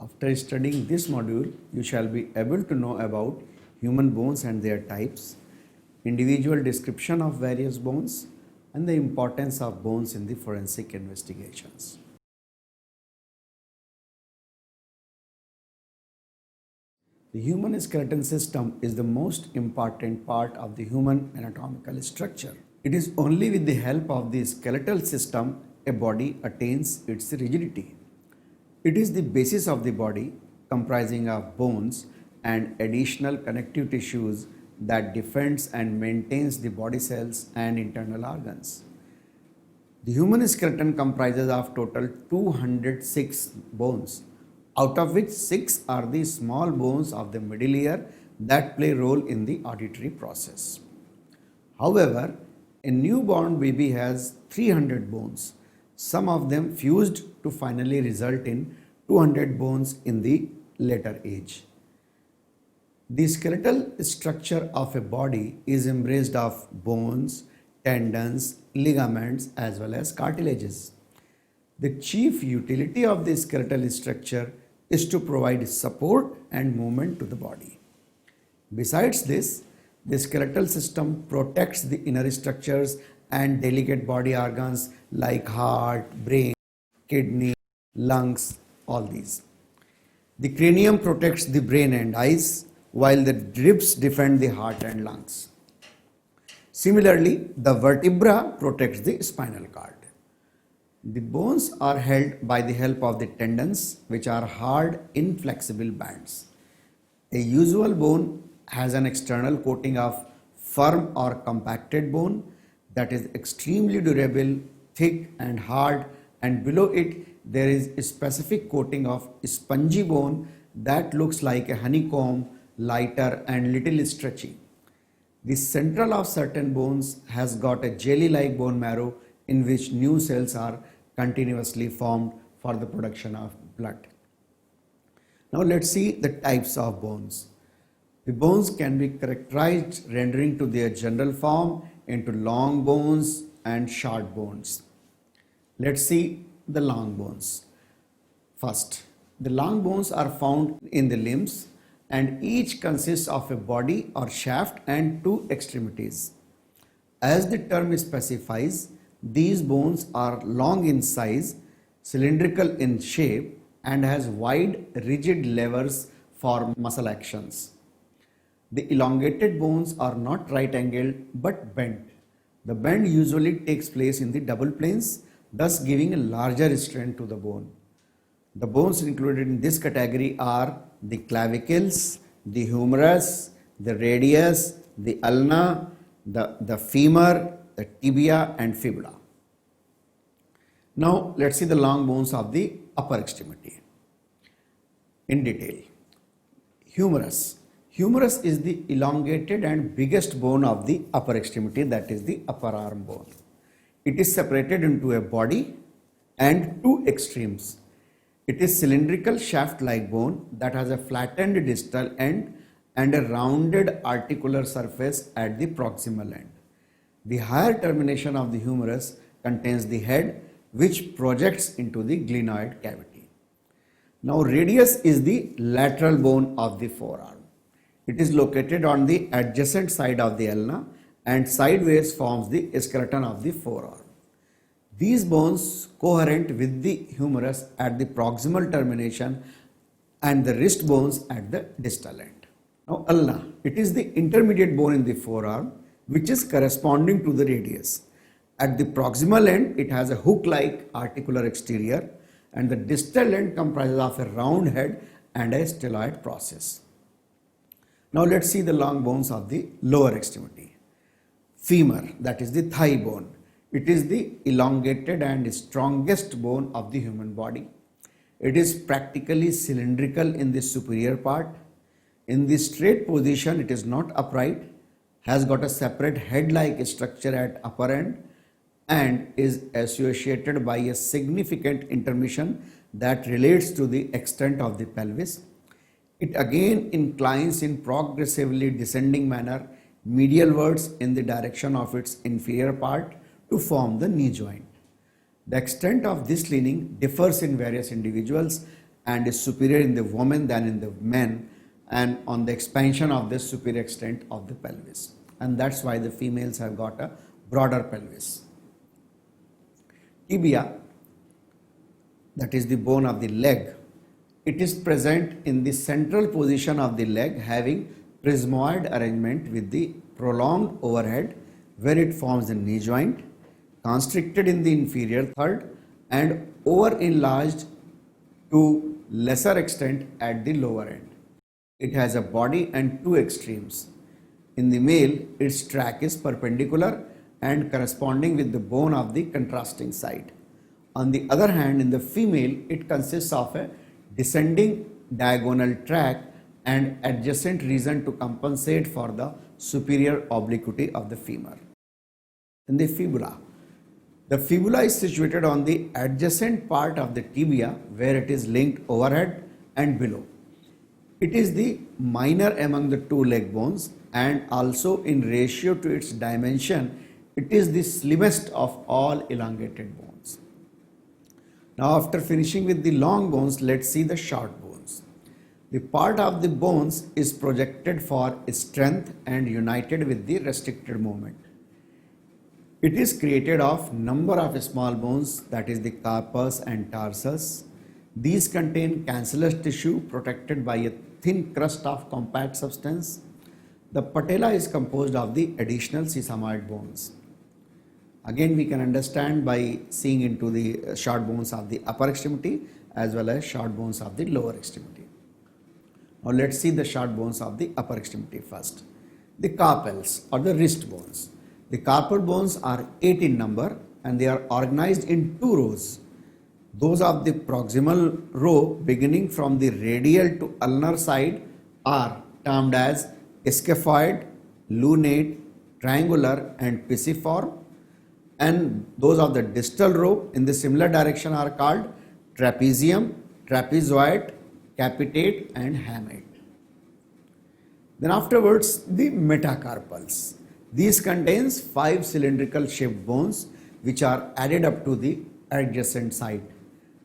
After studying this module, you shall be able to know about human bones and their types, individual description of various bones, and the importance of bones in the forensic investigations. The human skeleton system is the most important part of the human anatomical structure. It is only with the help of the skeletal system a body attains its rigidity. It is the basis of the body, comprising of bones and additional connective tissues that defends and maintains the body cells and internal organs. The human skeleton comprises of total 206 bones, out of which 6 are the small bones of the middle ear that play a role in the auditory process. However, a newborn baby has 300 bones, some of them fused to finally result in 200 bones in the later age. The skeletal structure of a body is embraced of bones, tendons, ligaments as well as cartilages. The chief utility of the skeletal structure is to provide support and movement to the body. Besides this, the skeletal system protects the inner structures and delicate body organs like heart, brain, kidney, lungs, all these. The cranium protects the brain and eyes, while the ribs defend the heart and lungs. Similarly, the vertebra protects the spinal cord. The bones are held by the help of the tendons, which are hard, inflexible bands. A usual bone has an external coating of firm or compacted bone that is extremely durable, thick and hard, and below it there is a specific coating of spongy bone that looks like a honeycomb, lighter and little stretchy. The central of certain bones has got a jelly-like bone marrow in which new cells are continuously formed for the production of blood. Now let's see the types of bones. The bones can be characterized rendering to their general form into long bones and short bones. Let's see the long bones. First, the long bones are found in the limbs and each consists of a body or shaft and 2 extremities. As the term specifies, these bones are long in size, cylindrical in shape, and has wide, rigid levers for muscle actions. The elongated bones are not right angled but bent. The bend usually takes place in the double planes, thus giving a larger strength to the bone. The bones included in this category are the clavicles, the humerus, the radius, the ulna, the femur, the tibia and fibula. Now let's see the long bones of the upper extremity in detail. Humerus. Humerus is the elongated and biggest bone of the upper extremity, that is the upper arm bone. It is separated into a body and 2 extremes. It is cylindrical shaft-like bone that has a flattened distal end and a rounded articular surface at the proximal end. The higher termination of the humerus contains the head, which projects into the glenoid cavity. Now radius is the lateral bone of the forearm. It is located on the adjacent side of the ulna and sideways forms the skeleton of the forearm. These bones coherent with the humerus at the proximal termination and the wrist bones at the distal end. Now ulna, it is the intermediate bone in the forearm which is corresponding to the radius. At the proximal end, it has a hook-like articular exterior and the distal end comprises of a round head and a styloid process. Now let's see the long bones of the lower extremity. Femur, that is the thigh bone. It is the elongated and strongest bone of the human body. It is practically cylindrical in the superior part. In the straight position, it is not upright, has got a separate head-like structure at upper end and is associated by a significant intermission that relates to the extent of the pelvis. It again inclines in progressively descending manner medialwards in the direction of its inferior part to form the knee joint. The extent of this leaning differs in various individuals and is superior in the women than in the men, and on the expansion of the superior extent of the pelvis. And that's why the females have got a broader pelvis. Tibia, that is the bone of the leg, it is present in the central position of the leg, having prismoid arrangement with the prolonged overhead where it forms the knee joint, constricted in the inferior third and over enlarged to lesser extent at the lower end. It has a body and two extremes. In the male, its track is perpendicular and corresponding with the bone of the contrasting side. On the other hand, in the female, it consists of a descending diagonal track and adjacent region to compensate for the superior obliquity of the femur. In the fibula is situated on the adjacent part of the tibia where it is linked overhead and below. It is the minor among the two leg bones, and also in ratio to its dimension, it is the slimmest of all elongated bones. Now, after finishing with the long bones, let's see the short bones. The part of the bones is projected for strength and united with the restricted movement. It is created of number of small bones, that is the carpus and tarsus. These contain cancellous tissue protected by a thin crust of compact substance. The patella is composed of the additional sesamoid bones. Again, we can understand by seeing into the short bones of the upper extremity as well as short bones of the lower extremity. Now let's see the short bones of the upper extremity first. The carpals or the wrist bones. The carpal bones are 8 in number and they are organized in two rows. Those of the proximal row beginning from the radial to ulnar side are termed as scaphoid, lunate, triangular and pisiform, and those of the distal row in the similar direction are called trapezium, trapezoid, capitate and hamate. Then afterwards the metacarpals. These contains 5 cylindrical shaped bones which are added up to the adjacent side.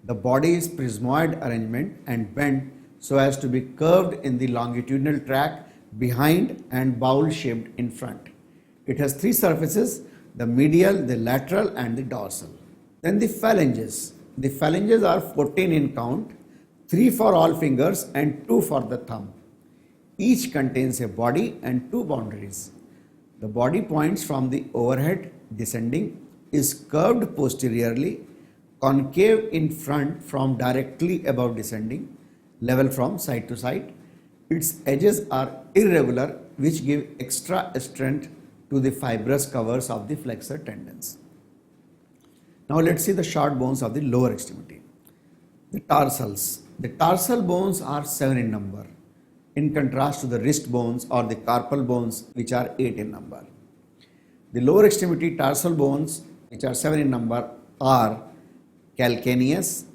The body is prismoid arrangement and bent so as to be curved in the longitudinal track behind and bowl shaped in front. It has 3 surfaces, the medial, the lateral and the dorsal. Then the phalanges. The phalanges are 14 in count, 3 for all fingers and 2 for the thumb. Each contains a body and 2 boundaries. The body points from the overhead descending, is curved posteriorly, concave in front from directly above descending, level from side to side. Its edges are irregular, which give extra strength to the fibrous covers of the flexor tendons. Now let's see the short bones of the lower extremity. The tarsals. The tarsal bones are 7 in number, in contrast to the wrist bones or the carpal bones which are 8 in number. The lower extremity tarsal bones which are 7 in number are calcaneus,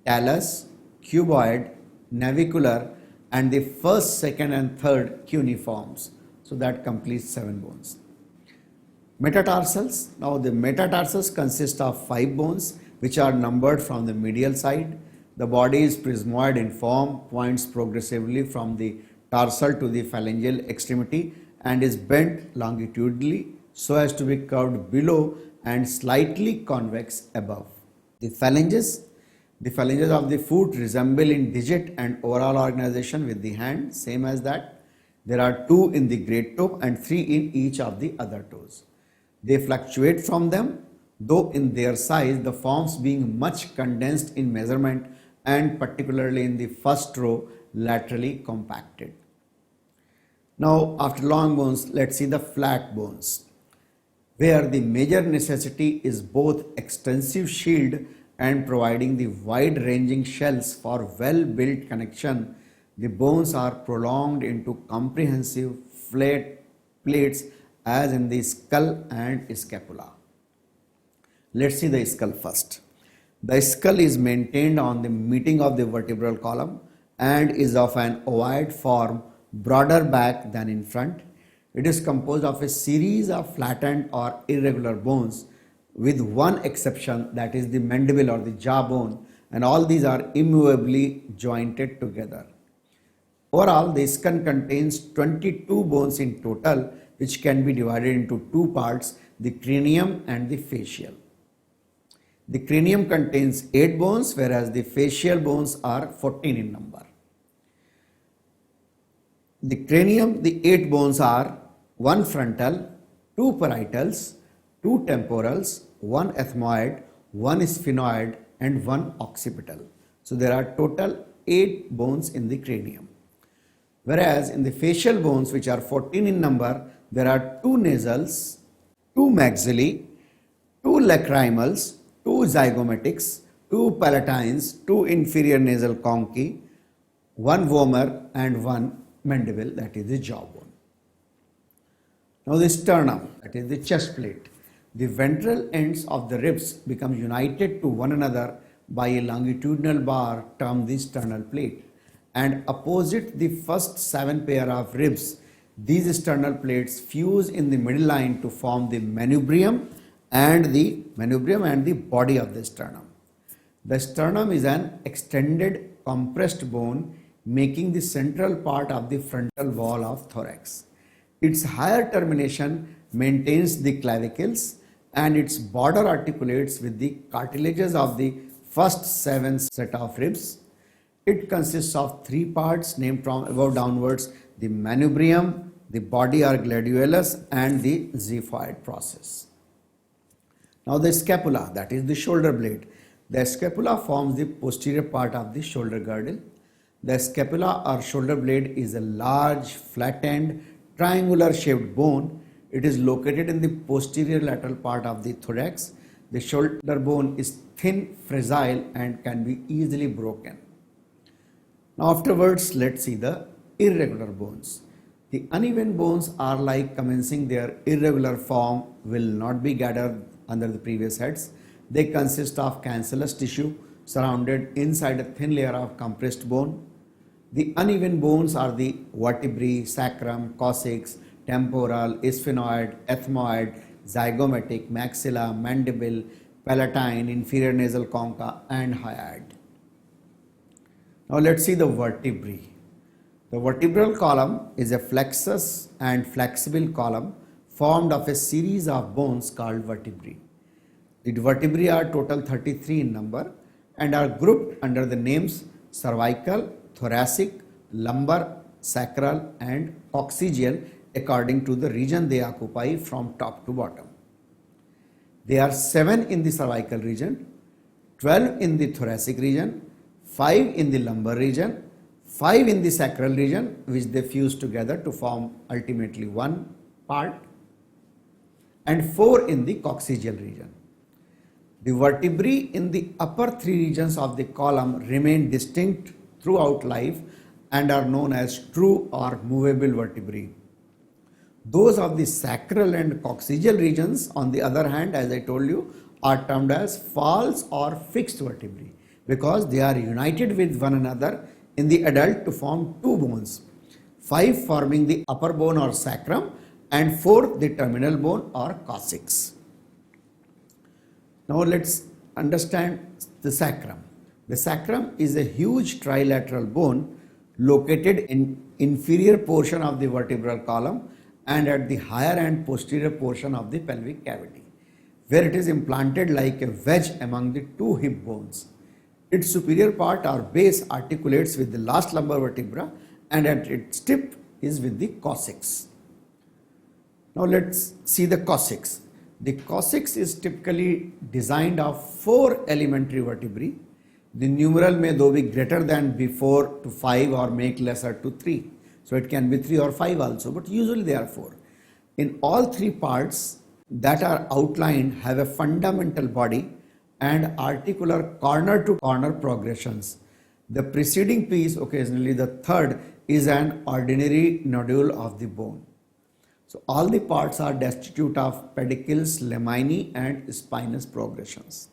talus, cuboid, navicular and the first, second and third cuneiforms. So that completes 7 bones. Metatarsals. Now the metatarsals consist of 5 bones which are numbered from the medial side. The body is prismoid in form, points progressively from the tarsal to the phalangeal extremity and is bent longitudinally so as to be curved below and slightly convex above. The phalanges of the foot resemble in digit and overall organization with the hand, same as that. There are 2 in the great toe and 3 in each of the other toes. They fluctuate from them, though in their size, the forms being much condensed in measurement and particularly in the first row laterally compacted. Now after long bones, let's see the flat bones, where the major necessity is both extensive shield and providing the wide ranging shells for well built connection. The bones are prolonged into comprehensive flat plates as in the skull and scapula. Let's see the skull first. The skull is maintained on the meeting of the vertebral column and is of an ovoid form, broader back than in front. It is composed of a series of flattened or irregular bones with one exception, that is the mandible or the jaw bone, and all these are immovably jointed together. Overall, the skull contains 22 bones in total, which can be divided into two parts, the cranium and the facial. The cranium contains 8 bones, whereas the facial bones are 14 in number. The cranium, the 8 bones are 1 frontal, 2 parietals, 2 temporals, 1 ethmoid, 1 sphenoid, and 1 occipital. So there are total 8 bones in the cranium. Whereas in the facial bones, which are 14 in number, there are 2 nasals, 2 maxilli, 2 lacrimals, 2 zygomatics, 2 palatines, 2 inferior nasal conchae, 1 vomer, and 1 mandible, that is the jawbone. Now the sternum, that is the chest plate. The ventral ends of the ribs become united to one another by a longitudinal bar termed the sternal plate, and opposite the first 7 pair of ribs, these sternal plates fuse in the middle line to form the manubrium and the body of the sternum. The sternum is an extended compressed bone making the central part of the frontal wall of thorax. Its higher termination maintains the clavicles and its border articulates with the cartilages of the first 7 set of ribs. It consists of 3 parts named from above downwards: the manubrium, the body or gladiolus, and the xiphoid process. Now the scapula, that is the shoulder blade. The scapula forms the posterior part of the shoulder girdle. The scapula or shoulder blade is a large, flattened, triangular shaped bone. It is located in the posterior lateral part of the thorax. The shoulder bone is thin, fragile, and can be easily broken. Now afterwards, let's see the irregular bones. The uneven bones are like commencing their irregular form will not be gathered under the previous heads. They consist of cancellous tissue surrounded inside a thin layer of compressed bone. The uneven bones are the vertebrae, sacrum, coccyx, temporal, sphenoid, ethmoid, zygomatic, maxilla, mandible, palatine, inferior nasal concha, and hyoid. Now let's see the vertebrae. The vertebral column is a flexus and flexible column formed of a series of bones called vertebrae. The vertebrae are total 33 in number and are grouped under the names cervical, thoracic, lumbar, sacral, and coccygeal according to the region they occupy from top to bottom. They are 7 in the cervical region, 12 in the thoracic region, 5 in the lumbar region, 5 in the sacral region, which they fuse together to form ultimately one part, and 4 in the coccygeal region. The vertebrae in the upper 3 regions of the column remain distinct throughout life and are known as true or movable vertebrae. Those of the sacral and coccygeal regions, on the other hand, as I told you, are termed as false or fixed vertebrae because they are united with one another in the adult to form 2 bones, 5 forming the upper bone or sacrum and 4 the terminal bone or coccyx. Now let's understand the sacrum. The sacrum is a huge trilateral bone located in inferior portion of the vertebral column and at the higher and posterior portion of the pelvic cavity, where it is implanted like a wedge among the 2 hip bones. Its superior part or base articulates with the last lumbar vertebra and at its tip is with the coccyx. Now let's see the coccyx. The coccyx is typically designed of 4 elementary vertebrae. The numeral may though be greater than be 4 to 5 or make lesser to 3. So it can be 3 or 5 also, but usually they are 4. In all 3 parts that are outlined have a fundamental body and articular corner to corner progressions. The preceding piece, occasionally the third, is an ordinary nodule of the bone. So all the parts are destitute of pedicles, laminae and spinous progressions.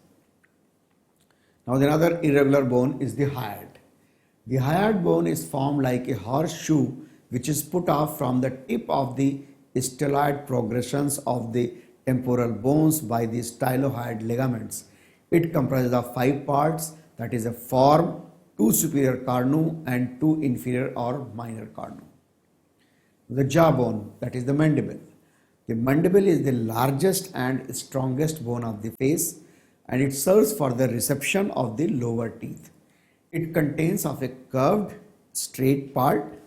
Now the another irregular bone is the hyoid. The hyoid bone is formed like a horseshoe which is put off from the tip of the styloid progressions of the temporal bones by the stylohyoid ligaments. It comprises of 5 parts: that is a form, two superior cornu and two inferior or minor cornu. The jawbone, that is the mandible. The mandible is the largest and strongest bone of the face, and it serves for the reception of the lower teeth. It contains of a curved straight part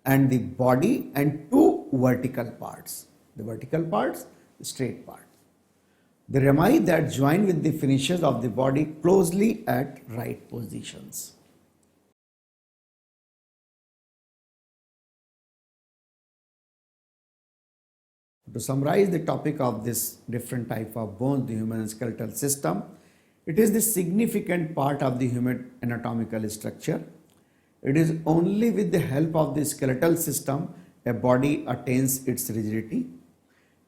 and the body and two vertical parts. The vertical parts, the straight part. The rami that join with the finishes of the body closely at right positions. To summarize the topic of this different type of bones, the human skeletal system, it is the significant part of the human anatomical structure. It is only with the help of the skeletal system a body attains its rigidity.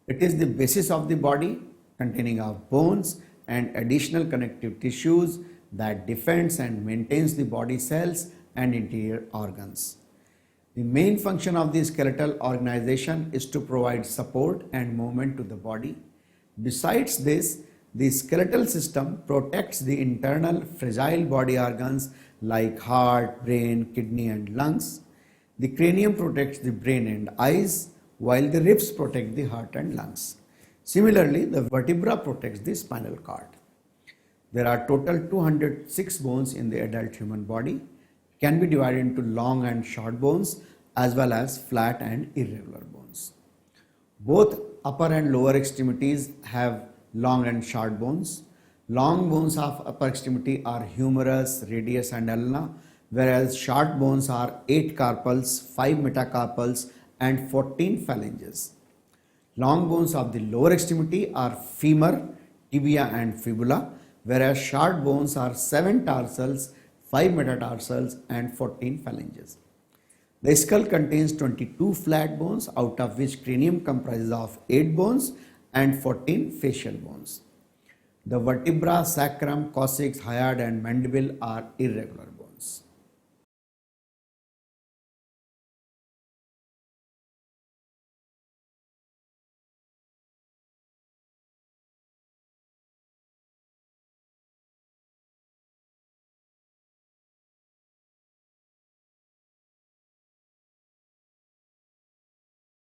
It is the basis of the body containing of bones and additional connective tissues that defends and maintains the body cells and interior organs. The main function of the skeletal organization is to provide support and movement to the body. Besides this, the skeletal system protects the internal fragile body organs like heart, brain, kidney and lungs. The cranium protects the brain and eyes, while the ribs protect the heart and lungs. Similarly, the vertebra protects the spinal cord. There are total 206 bones in the adult human body. Can be divided into long and short bones as well as flat and irregular bones. Both upper and lower extremities have long and short bones. Long bones of upper extremity are humerus, radius and ulna, whereas short bones are 8 carpals, 5 metacarpals and 14 phalanges. Long bones of the lower extremity are femur, tibia and fibula, whereas short bones are 7 tarsals, 5 metatarsals and 14 phalanges. The skull contains 22 flat bones, out of which cranium comprises of 8 bones and 14 facial bones. The vertebra, sacrum, coccyx, hyoid and mandible are irregular bones.